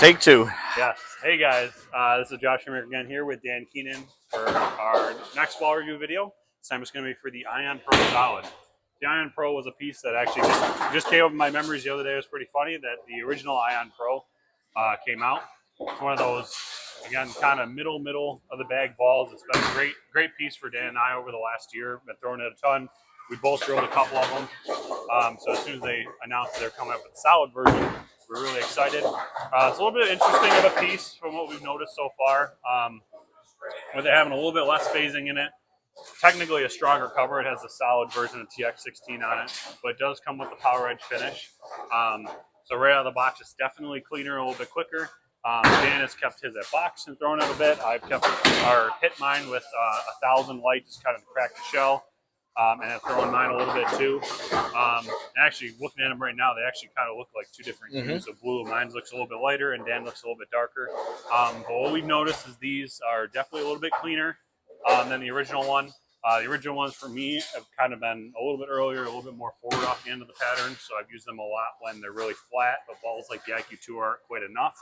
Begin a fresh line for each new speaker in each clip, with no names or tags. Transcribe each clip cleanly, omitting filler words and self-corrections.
Take two.
Yes. Hey guys, this is Josh Shoemaker again here with Dan Keenan for our next ball review video. This time it's going to be for the Ion Pro Solid. The Ion Pro was a piece that actually just came up in my memories the other day. It was pretty funny that the original Ion Pro came out. It's one of those, again, kind of middle of the bag balls. It's been a great piece for Dan and I over the last year. Been throwing it a ton. We both drilled a couple of them. So as soon as they announced they're coming up with the solid version, we're really excited. It's a little bit interesting of a piece from what we've noticed so far. With it having a little bit less phasing in it. Technically a stronger cover. It has the solid version of TX16 on it, but it does come with the Power Edge finish. So right out of the box, it's definitely cleaner, a little bit quicker. Dan has kept his at box and thrown it a bit. I've kept hit mine with 1,000 light, just kind of crack the shell. And I've thrown mine a little bit too. Actually, looking at them right now, they actually kind of look like two different hues of blue. Mine looks a little bit lighter, and Dan looks a little bit darker. But what we've noticed is these are definitely a little bit cleaner than the original one. The original ones for me have kind of been a little bit earlier, a little bit more forward off the end of the pattern. So I've used them a lot when they're really flat, but balls like the IQ2 aren't quite enough.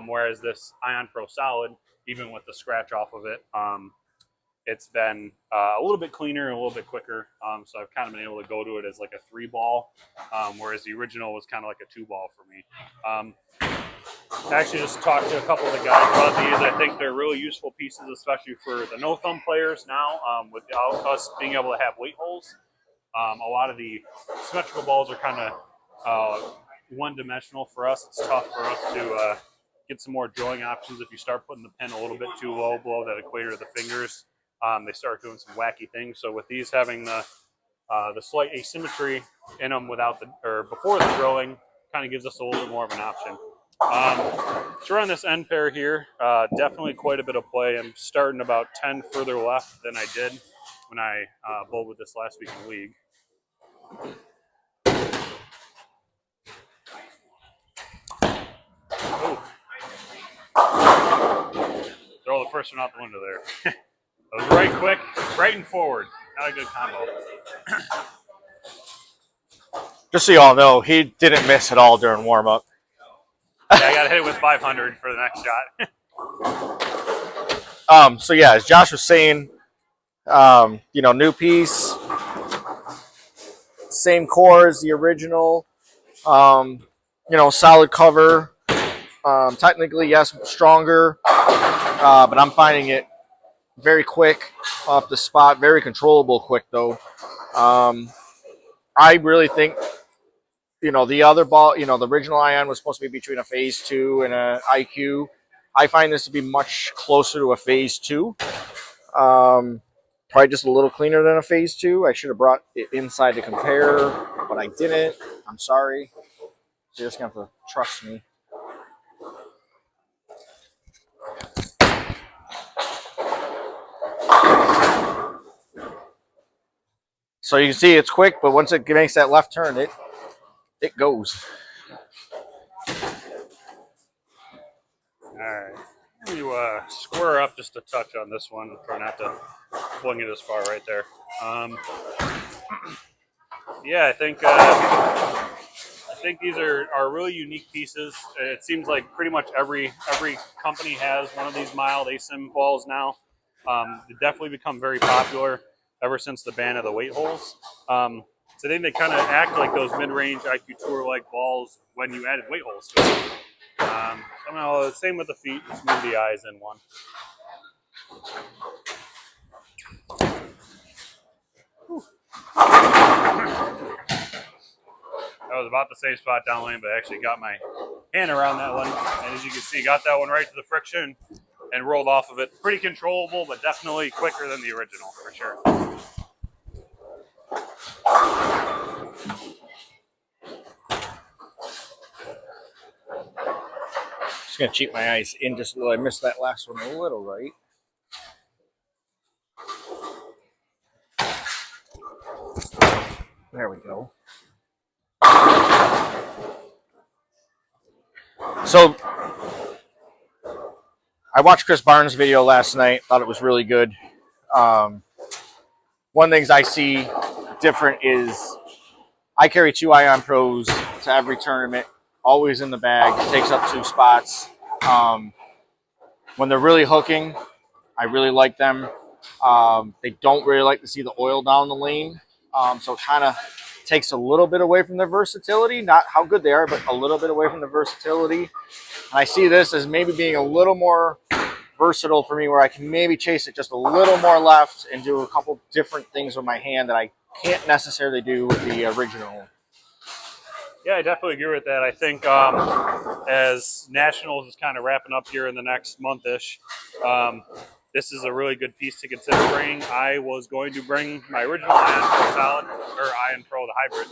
Whereas this Ion Pro Solid, even with the scratch off of it, it's been a little bit cleaner and a little bit quicker. So I've kind of been able to go to it as like a 3-ball, whereas the original was kind of like a 2-ball for me. I actually just talked to a couple of the guys about these. I think they're really useful pieces, especially for the no-thumb players now, without us being able to have weight holes. A lot of the symmetrical balls are kind of one-dimensional for us. It's tough for us to get some more drilling options. If you start putting the pin a little bit too low below that equator of the fingers, they start doing some wacky things. So with these having the slight asymmetry in them before the drilling, kind of gives us a little bit more of an option. So on this end pair here, definitely quite a bit of play. I'm starting about 10 further left than I did when I bowled with this last week in the league. Ooh. Throw the first one out the window there. That was right quick, right and forward. Not a good combo.
Just so you all know, he didn't miss at all during warm-up.
Yeah, I got to hit it with 500 for the next
shot. So yeah, as Josh was saying, new piece, same core as the original. Solid cover. Technically, yes, stronger, but I'm finding it very quick off the spot, very controllable quick though. I really think, the other ball, the original Ion was supposed to be between a phase 2 and an IQ. I find this to be much closer to a phase 2. Probably just a little cleaner than a phase 2. I should have brought it inside to compare, but I didn't. I'm sorry. You're just going to have to trust me. So you can see it's quick, but once it makes that left turn, it goes.
All right. You square up just a touch on this one. Try not to fling it as far right there. Yeah, I think these are really unique pieces. It seems like pretty much every company has one of these mild asim balls now. They've definitely become very popular ever since the ban of the weight holes. So I think they kind of act like those mid-range IQ Tour-like balls when you added weight holes to it. Somehow, same with the feet. Just move the eyes in one. That was about the same spot down lane, but I actually got my hand around that one. And as you can see, got that one right to the friction and rolled off of it. Pretty controllable, but definitely quicker than the original, for sure.
Just going to cheat my eyes in just a little. I missed that last one a little, right? There we go. So, I watched Chris Barnes' video last night. Thought it was really good. One of the things I see different is I carry 2 Ion Pros to every tournament always in the bag. It takes up 2 spots. When they're really hooking, I really like them. They don't really like to see the oil down the lane, so it kind of takes a little bit away from their versatility. Not how good they are, but a little bit away from the versatility. And I see this as maybe being a little more versatile for me, where I can maybe chase it just a little more left and do a couple different things with my hand that I can't necessarily do with the original.
Yeah, I definitely agree with that. I think as Nationals is kind of wrapping up here in the next month-ish, this is a really good piece to consider bringing. I was going to bring my original Ion Pro Solid, or Ion Pro, the hybrid,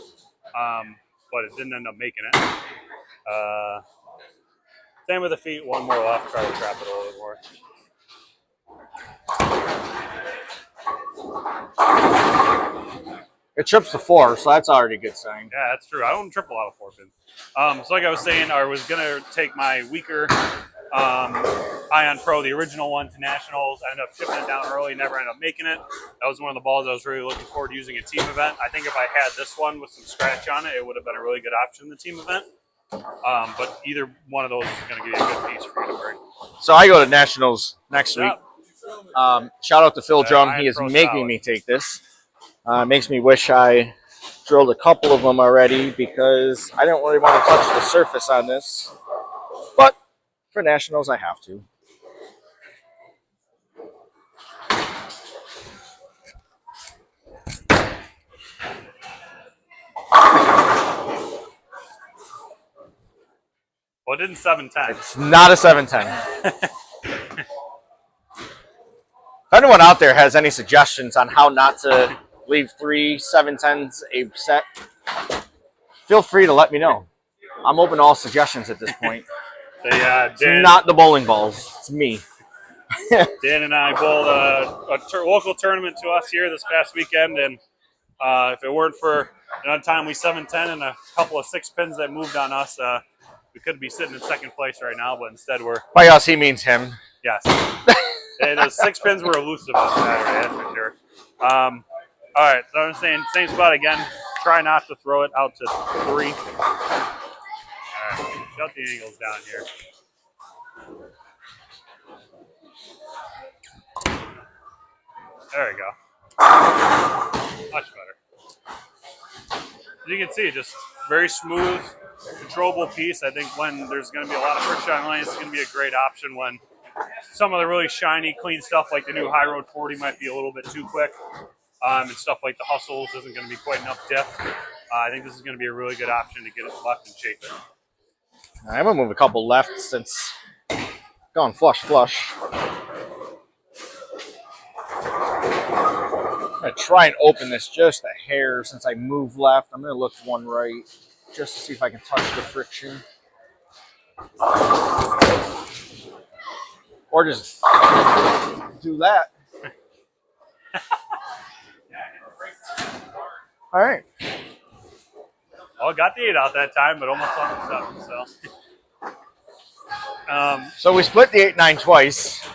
but it didn't end up making it. Same with the feet, one more left, try to trap it a little bit more.
It trips the 4, so that's already a good sign.
Yeah, that's true. I don't trip a lot of 4 pins. So like I was saying, I was going to take my weaker Ion Pro, the original one, to Nationals. I ended up shipping it down early, never ended up making it. That was one of the balls I was really looking forward to using a team event. I think if I had this one with some scratch on it, it would have been a really good option in the team event. But either one of those is going to give you a good piece for you to bring.
So I go to Nationals next week. Shout out to Phil Drum. He is making me take this. Makes me wish I drilled a couple of them already, because I don't really want to touch the surface on this. But for Nationals, I have to.
Well, it didn't 710.
It's not a 710. If anyone out there has any suggestions on how not to leave 3 710s a set, feel free to let me know. I'm open to all suggestions at this point.
Dan,
it's not the bowling balls. It's me.
Dan and I bowled a local tournament to us here this past weekend, and if it weren't for an untimely 710 and a couple of 6 pins that moved on us, we could be sitting in second place right now, but instead we're...
By us, he means him.
Yes. And those 6 pins were elusive on Saturday, that's for sure. All right, so I'm saying same spot again. Try not to throw it out to 3. All right, shut the angles down here. There we go. Much better. As you can see, just very smooth, controllable piece. I think when there's going to be a lot of friction on lanes, it's going to be a great option when some of the really shiny, clean stuff like the new High Road 40 might be a little bit too quick. And stuff like the Hustles isn't going to be quite enough depth. I think this is going to be a really good option to get it left and shape it.
I'm going to move a couple left since going flush. I'm going to try and open this just a hair since I moved left. I'm going to look one right just to see if I can touch the friction. Or just do that. All right.
Well, got the 8 out that time, but almost on the 7.
So we split the 8-9 twice.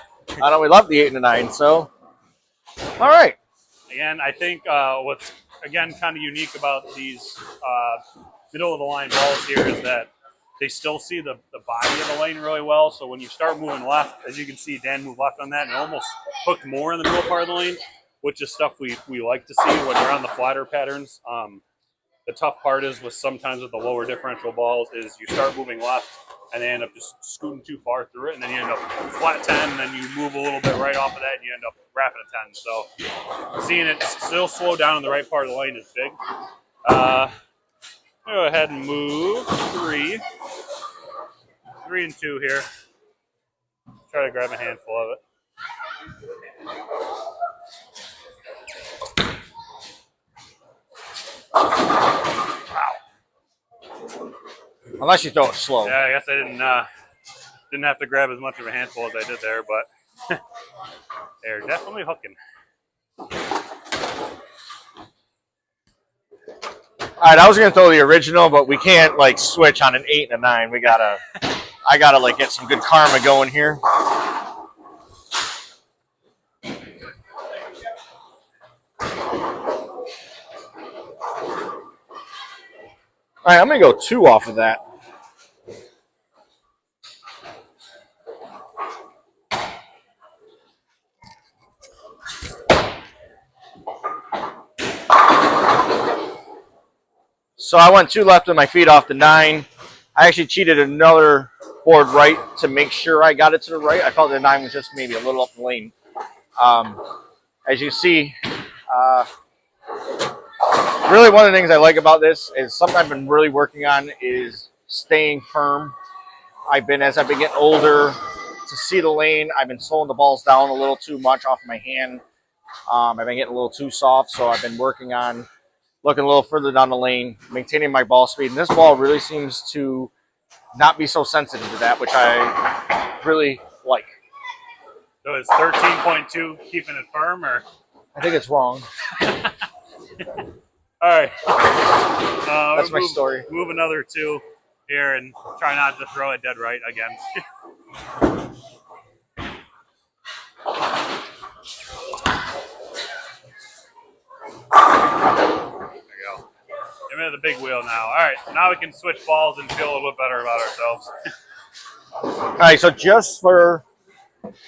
I know we love the 8 and the 9. So, all right.
Again, I think what's again kind of unique about these middle of the line balls here is that they still see the body of the lane really well. So when you start moving left, as you can see, Dan moved left on that and almost hooked more in the middle part of the lane, which is stuff we like to see when you're on the flatter patterns. The tough part is sometimes with the lower differential balls is you start moving left and they end up just scooting too far through it, and then you end up flat 10, and then you move a little bit right off of that and you end up wrapping a 10. So seeing it still slow down in the right part of the lane is big. Go ahead and move 3 and 2 here. Try to grab a handful of it. Wow.
Unless you throw it slow.
Yeah, I guess I didn't have to grab as much of a handful as I did there, but they're definitely hooking.
All right, I was gonna throw the original, but we can't like switch on an 8 and a 9. I gotta like get some good karma going here. All right, I'm gonna go 2 off of that. So I went 2 left with my feet off the 9. I actually cheated another board right to make sure I got it to the right. I felt the 9 was just maybe a little up the lane. As you see, really one of the things I like about this is something I've been really working on is staying firm. As I've been getting older, to see the lane, I've been slowing the balls down a little too much off my hand. I've been getting a little too soft, so I've been working on looking a little further down the lane, maintaining my ball speed. And this ball really seems to not be so sensitive to that, which I really like.
So it's 13.2 keeping it firm, or?
I think it's wrong.
All right.
That's my story.
Move another 2 here and try not to throw it dead right again. Give me the big wheel now. All right, so now we can switch balls and feel a little bit better about ourselves.
All right, so just for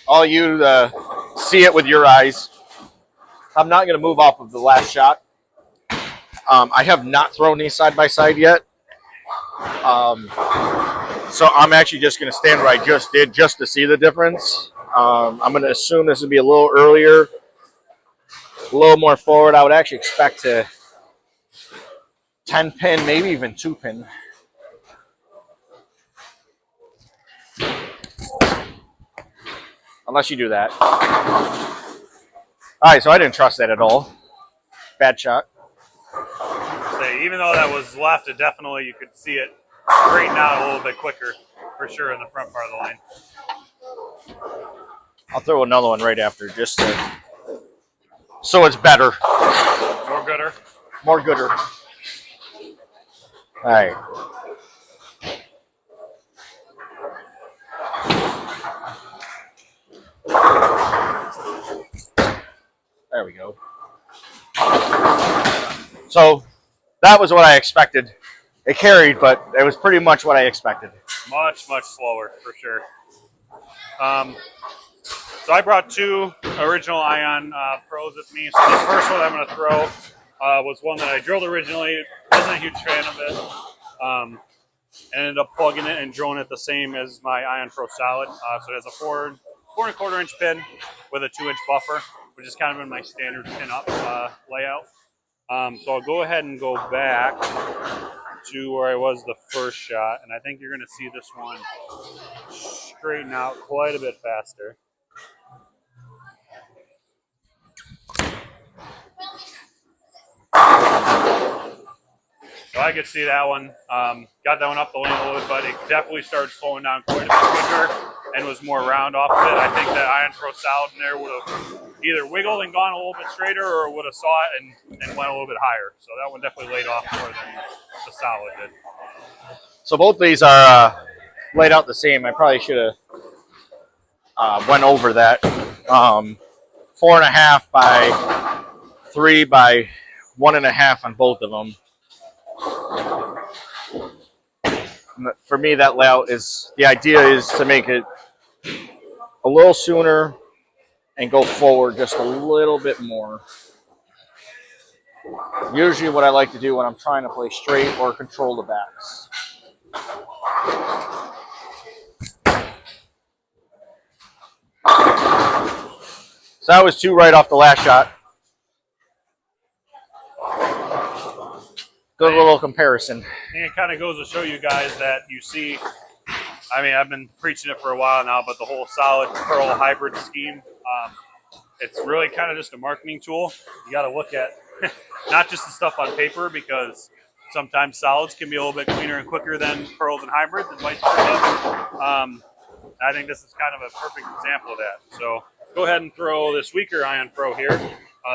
all you to see it with your eyes, I'm not going to move off of the last shot. I have not thrown these side by side yet. So I'm actually just going to stand where I just did just to see the difference. I'm going to assume this would be a little earlier, a little more forward. I would actually expect to 10 pin, maybe even 2 pin. Unless you do that. All right, so I didn't trust that at all. Bad shot.
Say, even though that was left, it definitely, you could see it straighten out a little bit quicker, for sure, in the front part of the lane.
I'll throw another one right after, just so it's better.
More gooder?
More gooder. All right. There we go. So that was what I expected. It carried, but it was pretty much what I expected.
Much, much slower, for sure. So I brought 2 original Ion Pros with me. So the first one I'm going to throw was one that I drilled originally. Wasn't a huge fan of it. Ended up plugging it and drilling it the same as my Ion Pro Solid. So it has a 4 4¼ inch pin with a 2-inch buffer, which is kind of in my standard pin-up layout. So I'll go ahead and go back to where I was the first shot, and I think you're going to see this one straighten out quite a bit faster. So I could see that one. Got that one up the lane a little bit, but it definitely started slowing down quite a bit quicker and was more round off of it. I think that Ion Pro Solid in there would have either wiggled and gone a little bit straighter, or would have saw it and went a little bit higher. So that one definitely laid off more than the Solid did.
So both these are laid out the same. I probably should have went over that. 4.5 by 3 by 1.5 on both of them. For me, that layout is, the idea is to make it a little sooner and go forward just a little bit more. Usually what I like to do when I'm trying to play straight or control the backs. So that was 2 right off the last shot. Good little comparison.
And it kind of goes to show you guys that you see, I mean, I've been preaching it for a while now, but the whole solid pearl hybrid scheme, it's really kind of just a marketing tool. You got to look at not just the stuff on paper, because sometimes solids can be a little bit cleaner and quicker than pearls and hybrids and vice versa. I think this is kind of a perfect example of that. So go ahead and throw this weaker Ion Pro here.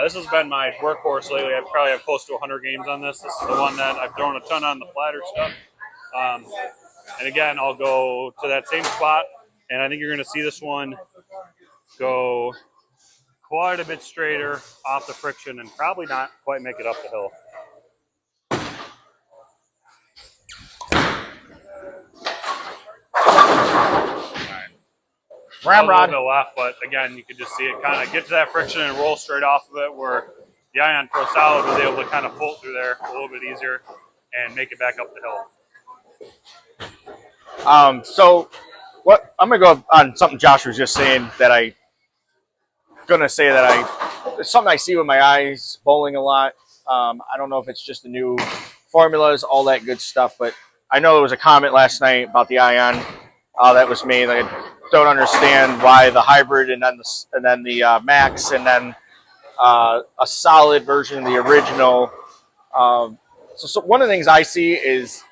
This has been my workhorse lately. I probably have close to 100 games on this. This is the one that I've thrown a ton on the flatter stuff. And again, I'll go to that same spot, and I think you're going to see this one go quite a bit straighter off the friction and probably not quite make it up the hill.
Ramrod.
A little bit left, but again, you could just see it kind of get to that friction and roll straight off of it, where the Ion Pro Solid was able to kind of float through there a little bit easier. and make it back up the hill.
So what I'm gonna go on something Josh was just saying that it's something I see with my eyes bowling a lot. I don't know if it's just the new formulas, all that good stuff, but I know there was a comment last night about the ion that was made. I don't understand why the hybrid and then the max and then a solid version of the original. So one of the things I see is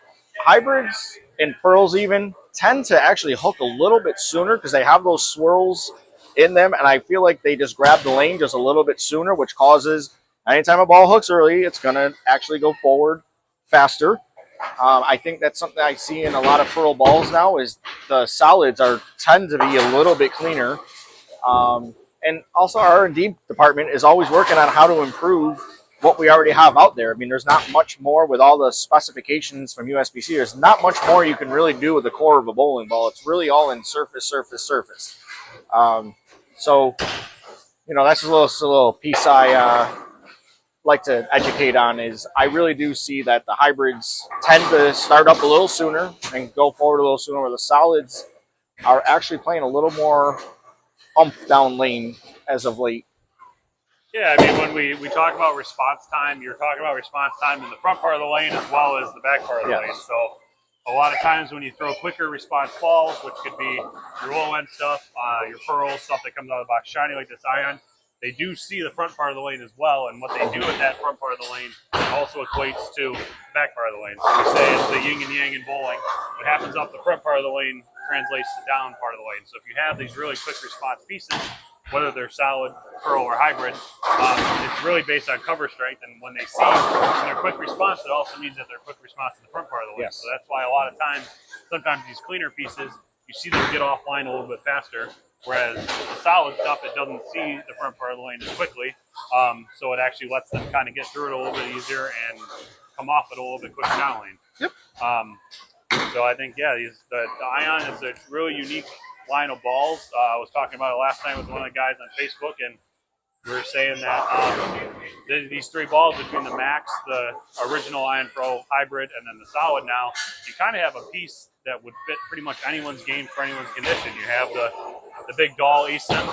hybrids and pearls even tend to actually hook a little bit sooner because they have those swirls in them, and I feel like they just grab the lane just a little bit sooner, which causes anytime a ball hooks early, it's going to actually go forward faster. I think that's something I see in a lot of pearl balls now is the solids tend to be a little bit cleaner. And also our R&D department is always working on how to improve what we already have out there. I mean, there's not much more with all the specifications from USBC. There's not much more you can really do with the core of a bowling ball. It's really all in surface. So, that's a little piece I like to educate on is I really do see that the hybrids tend to start up a little sooner and go forward a little sooner, where the solids are actually playing a little more umph down lane as of late.
Yeah, I mean, when we talk about response time, you're talking about response time in the front part of the lane as well as the back part of the lane. So a lot of times when you throw quicker response balls, which could be your low-end stuff, your pearls, stuff that comes out of the box shiny like this ion, they do see the front part of the lane as well, and what they do with that front part of the lane also equates to the back part of the lane. So we say it's the yin and yang in bowling. What happens up the front part of the lane translates to down part of the lane. So if you have these really quick response pieces, whether they're solid, pearl, or hybrid, it's really based on cover strength. And when they see when they're quick response, it also means that they're quick response to the front part of the lane.
Yes.
So that's why a lot of times, sometimes these cleaner pieces, you see them get offline a little bit faster. Whereas the solid stuff, it doesn't see the front part of the lane as quickly. So it actually lets them kind of get through it a little bit easier and come off it a little bit quicker down lane.
Yep.
So I think, yeah, the ion is a really unique line of balls. I was talking about it last night with one of the guys on Facebook, and we were saying that these three balls between the Max, the original Iron Pro hybrid, and then the solid now, you kind of have a piece that would fit pretty much anyone's game for anyone's condition. You have the big doll ASIM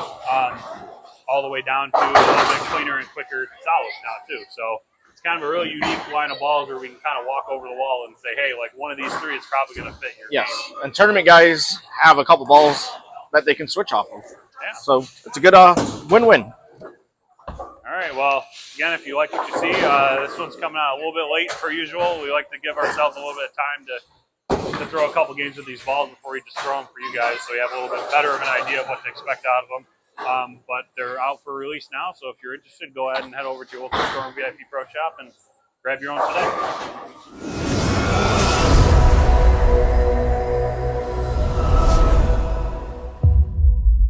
all the way down to a little bit cleaner and quicker solids now too. So it's kind of a really unique line of balls where we can kind of walk over the wall and say, hey, like one of these three is probably going to fit your game.
And tournament guys have a couple balls that they can switch off of.
Yeah.
So it's a good win-win.
All right, well, again, if you like what you see, this one's coming out a little bit late per usual. We like to give ourselves a little bit of time to throw a couple games with these balls before we just throw them for you guys, so you have a little bit better of an idea of what to expect out of them. But they're out for release now, so if you're interested, go ahead and head over to your local store and VIP Pro Shop and grab your own today.